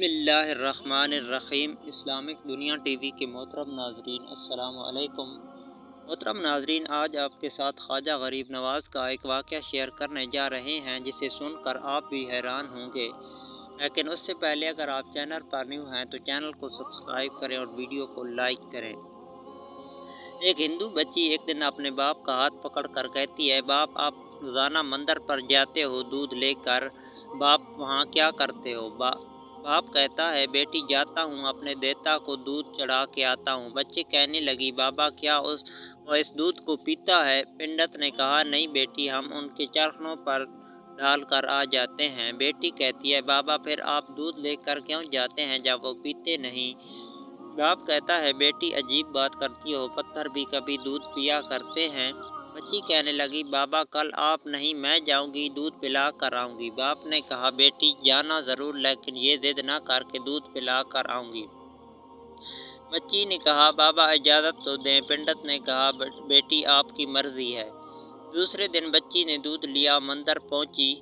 بسم اللہ الرحمن الرحیم۔ اسلامک دنیا ٹی وی کے محترم ناظرین، السلام علیکم۔ محترم ناظرین، آج آپ کے ساتھ خواجہ غریب نواز کا ایک واقعہ شیئر کرنے جا رہے ہیں جسے سن کر آپ بھی حیران ہوں گے، لیکن اس سے پہلے اگر آپ چینل پر نیو ہیں تو چینل کو سبسکرائب کریں اور ویڈیو کو لائک کریں۔ ایک ہندو بچی ایک دن اپنے باپ کا ہاتھ پکڑ کر کہتی ہے، باپ آپ روزانہ مندر پر جاتے ہو دودھ لے کر، باپ وہاں کیا کرتے ہو؟ باپ کہتا ہے، بیٹی جاتا ہوں اپنے دیوتا کو دودھ چڑھا کے آتا ہوں۔ بچی کہنے لگی، بابا کیا وہ اس دودھ کو پیتا ہے؟ پنڈت نے کہا، نہیں بیٹی، ہم ان کے چرخنوں پر ڈال کر آ جاتے ہیں۔ بیٹی کہتی ہے، بابا پھر آپ دودھ لے کر کیوں جاتے ہیں جب وہ پیتے نہیں؟ باپ کہتا ہے، بیٹی عجیب بات کرتی ہو، پتھر بھی کبھی دودھ پیا کرتے ہیں۔ بچی کہنے لگی، بابا کل آپ نہیں میں جاؤں گی، دودھ پلا کر آؤں گی۔ باپ نے کہا، بیٹی جانا ضرور، لیکن یہ ضد نہ کر کے دودھ پلا کر آؤں گی۔ بچی نے کہا، بابا اجازت تو دیں۔ پنڈت نے کہا، بیٹی آپ کی مرضی ہے۔ دوسرے دن بچی نے دودھ لیا، مندر پہنچی،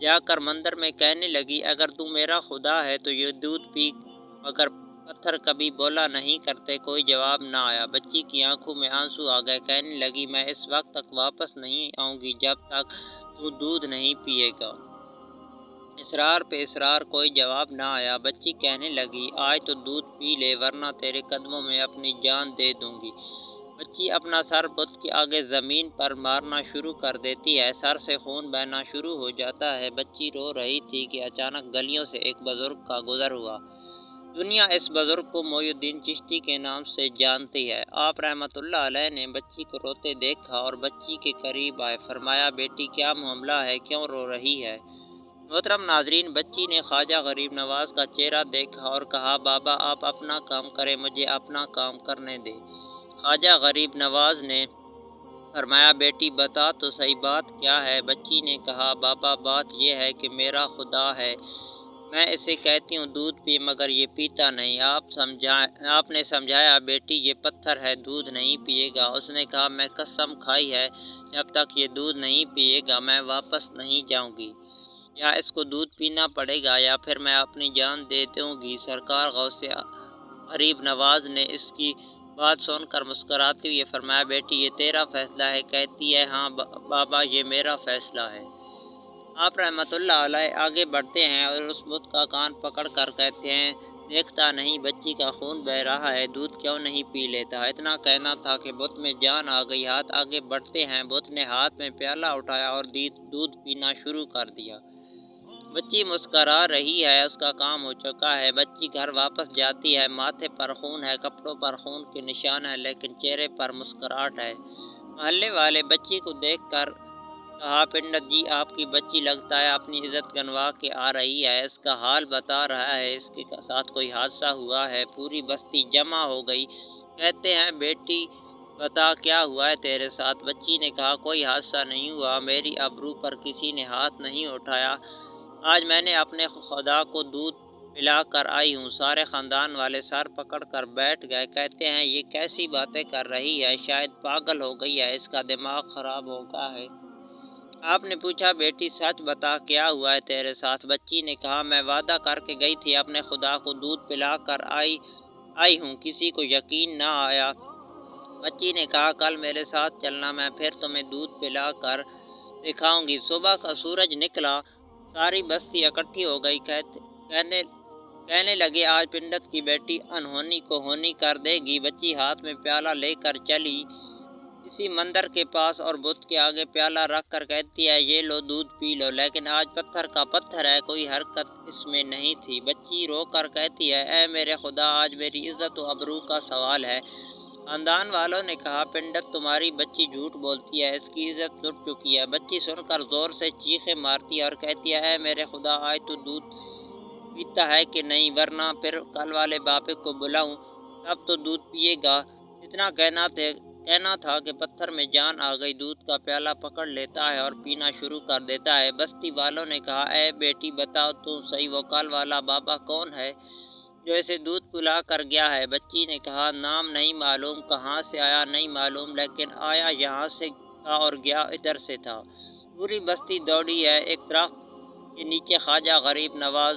جا کر مندر میں کہنے لگی، اگر تو میرا خدا ہے تو یہ دودھ پی، مگر پتھر کبھی بولا نہیں کرتے۔ کوئی جواب نہ آیا۔ بچی کی آنکھوں میں آنسو آ گئے، کہنے لگی، میں اس وقت تک واپس نہیں آؤں گی جب تک تو دودھ نہیں پیے گا۔ اصرار پہ اصرار، کوئی جواب نہ آیا۔ بچی کہنے لگی، آج تو دودھ پی لے ورنہ تیرے قدموں میں اپنی جان دے دوں گی۔ بچی اپنا سر بت کے آگے زمین پر مارنا شروع کر دیتی ہے، سر سے خون بہنا شروع ہو جاتا ہے۔ بچی رو رہی تھی کہ اچانک گلیوں سے ایک بزرگ کا گزر ہوا۔ دنیا اس بزرگ کو معین الدین چشتی کے نام سے جانتی ہے۔ آپ رحمۃ اللہ علیہ نے بچی کو روتے دیکھا اور بچی کے قریب آئے، فرمایا، بیٹی کیا معاملہ ہے، کیوں رو رہی ہے؟ محترم ناظرین، بچی نے خواجہ غریب نواز کا چہرہ دیکھا اور کہا، بابا آپ اپنا کام کریں، مجھے اپنا کام کرنے دیں۔ خواجہ غریب نواز نے فرمایا، بیٹی بتا تو صحیح بات کیا ہے؟ بچی نے کہا، بابا بات یہ ہے کہ میرا خدا ہے، میں اسے کہتی ہوں دودھ پی، مگر یہ پیتا نہیں۔ آپ نے سمجھایا، بیٹی یہ پتھر ہے، دودھ نہیں پیے گا۔ اس نے کہا، میں قسم کھائی ہے، جب تک یہ دودھ نہیں پیے گا میں واپس نہیں جاؤں گی، یا اس کو دودھ پینا پڑے گا یا پھر میں اپنی جان دے دوں گی۔ سرکار غوث غریب نواز نے اس کی بات سن کر مسکراتے ہوئے فرمایا، بیٹی یہ تیرا فیصلہ ہے؟ کہتی ہے، ہاں بابا یہ میرا فیصلہ ہے۔ آپ رحمۃ اللہ علیہ آگے بڑھتے ہیں اور اس بت کا کان پکڑ کر کہتے ہیں، دیکھتا نہیں بچی کا خون بہہ رہا ہے، دودھ کیوں نہیں پی لیتا؟ اتنا کہنا تھا کہ بت میں جان آ گئی۔ ہاتھ آگے بڑھتے ہیں، بت نے ہاتھ میں پیالہ اٹھایا اور دودھ پینا شروع کر دیا۔ بچی مسکرا رہی ہے، اس کا کام ہو چکا ہے۔ بچی گھر واپس جاتی ہے، ماتھے پر خون ہے، کپڑوں پر خون کے نشان ہیں، لیکن چہرے پر مسکراہٹ ہے۔ محلے والے بچی کو دیکھ کر کہا، پنڈت جی آپ کی بچی لگتا ہے اپنی عزت گنوا کے آ رہی ہے، اس کا حال بتا رہا ہے، اس کے ساتھ کوئی حادثہ ہوا ہے۔ پوری بستی جمع ہو گئی، کہتے ہیں، بیٹی بتا کیا ہوا ہے تیرے ساتھ؟ بچی نے کہا، کوئی حادثہ نہیں ہوا، میری ابرو پر کسی نے ہاتھ نہیں اٹھایا، آج میں نے اپنے خدا کو دودھ پلا کر آئی ہوں۔ سارے خاندان والے سر پکڑ کر بیٹھ گئے، کہتے ہیں، یہ کیسی باتیں کر رہی ہے، شاید پاگل ہو گئی ہے، اس کا دماغ خراب ہو گیا ہے۔ آپ نے پوچھا، بیٹی سچ بتا کیا ہوا ہے تیرے ساتھ؟ بچی نے کہا، میں وعدہ کر کے گئی تھی اپنے خدا کو دودھ پلا کر آئی ہوں، کسی کو یقین نہ آیا۔ بچی نے کہا، کل میرے ساتھ چلنا، میں پھر تمہیں دودھ پلا کر دکھاؤں گی۔ صبح کا سورج نکلا، ساری بستی اکٹھی ہو گئی، کہنے لگے، آج پنڈت کی بیٹی انہونی کو ہونی کر دے گی۔ بچی ہاتھ میں پیالہ لے کر چلی اسی مندر کے پاس اور بت کے آگے پیالہ رکھ کر کہتی ہے، یہ لو دودھ پی لو، لیکن آج پتھر کا پتھر ہے، کوئی حرکت اس میں نہیں تھی۔ بچی رو کر کہتی ہے، اے میرے خدا، آج میری عزت و آبرو کا سوال ہے۔ خاندان والوں نے کہا، پنڈت تمہاری بچی جھوٹ بولتی ہے، اس کی عزت لٹ چکی ہے۔ بچی سن کر زور سے چیخیں مارتی ہے اور کہتی ہے، اے میرے خدا، آج تو دودھ پیتا ہے کہ نہیں، ورنہ پھر کل والے باپے کو بلاؤں، تب تو دودھ پیے گا۔ اتنا کہنا تھا کہ پتھر میں جان آ گئی، دودھ کا پیالہ پکڑ لیتا ہے اور پینا شروع کر دیتا ہے۔ بستی والوں نے کہا، اے بیٹی بتاؤ تو صحیح، وہ کل والا بابا کون ہے جو اسے دودھ پلا کر گیا ہے؟ بچی نے کہا، نام نہیں معلوم، کہاں سے آیا نہیں معلوم، لیکن آیا یہاں سے تھا اور گیا ادھر سے تھا۔ پوری بستی دوڑی ہے۔ ایک درخت کے نیچے خواجہ غریب نواز